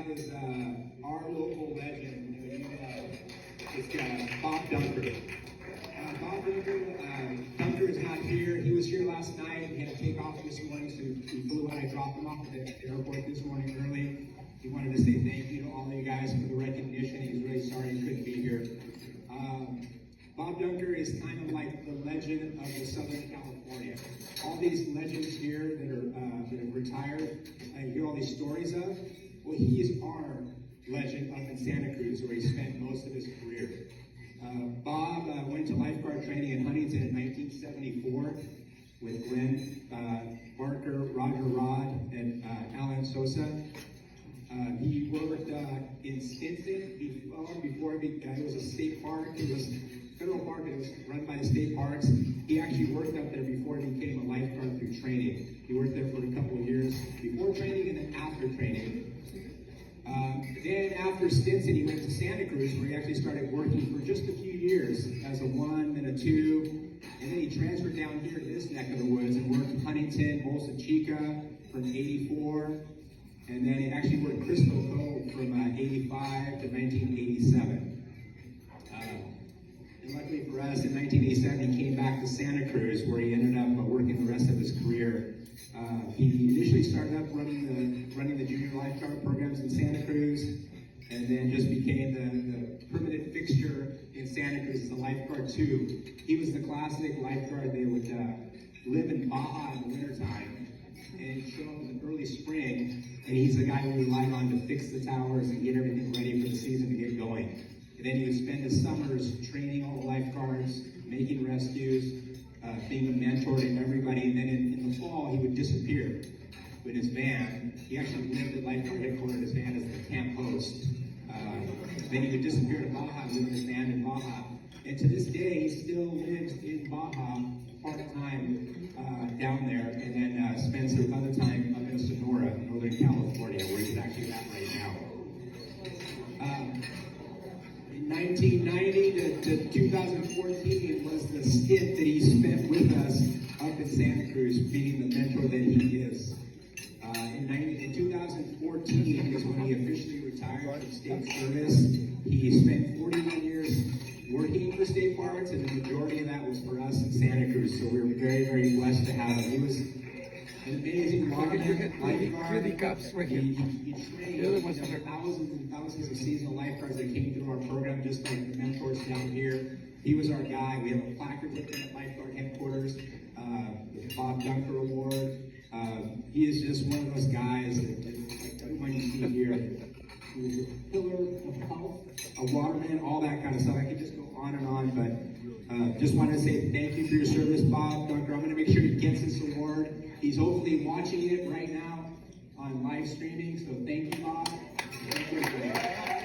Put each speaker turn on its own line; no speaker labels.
have is our local legend. It's Bob Dunker. Dunker is not here. He was here last night. He had to take off this morning, so he flew out. I dropped him off at the airport this morning early. He wanted to say thank you to all of you guys for the recognition. He was really sorry he couldn't be here. Bob Dunker is kind of like the legend of the Southern California. All these legends here that have retired, and hear all these stories of. Well, he is our legend up in Santa Cruz, where he spent most of his career. Bob went to lifeguard training in Huntington in 1974 with Glenn Barker, Roger Rod, and Alan Sosa. He worked in Stinson before it was a state park. It was a federal park. It was run by the state parks. He actually worked up there before he became a lifeguard through training. He worked there for a couple of years before training and then after training. Then after Stinson, he went to Santa Cruz, where he actually started working for just a few years as a 1, then a 2, and then he transferred down here to this neck of the woods and worked in Huntington, Bolsa Chica from 84, and then he actually worked Crystal Cove from 85 to 1987. And luckily for us, in 1987, he came back to Santa Cruz, where he ended up working the rest of his career. He initially started up running the junior lifeguard programs in Santa Cruz, and then just became the permanent fixture in Santa Cruz as a lifeguard too. He was the classic lifeguard. They would live in Baja in the wintertime and show up in the early spring, and he's the guy we relied on to fix the towers and get everything ready for the season to get going. And then he would spend his summers training all the lifeguards, making rescues, being a mentor to everybody, and then in the fall he would disappear with his van. He actually lived at lifeguard headquarters. His van as the camp host. Then he would disappear to Baja, live in his van in Baja, and to this day he still lives in Baja part-time down there, and then spends some other time up in Sonora, Northern California, where he's actually at right now. In 1990 to 2014 was the stint that he spent with us up in Santa Cruz, being the mentor that he is. In 2014 is when he officially retired from state service. He spent 41 years working for state parks, and the majority of that was for us in Santa Cruz. So we were very, very blessed to have him. He was an amazing lifeguard. He trained thousands and thousands of seasonal lifeguards that came through our program, just like the mentors down here. He was our guy. We have a placard with him at lifeguard headquarters, the Bob Dunker Award. He is just one of those guys that everyone you see here. He was a pillar of health, a waterman, all that kind of stuff. I could just go on and on, but just wanted to say thank you for your service, Bob Dunker. I'm going to make sure he gets this award. He's hopefully watching it right now on live streaming, so thank you, Bob. Thank you.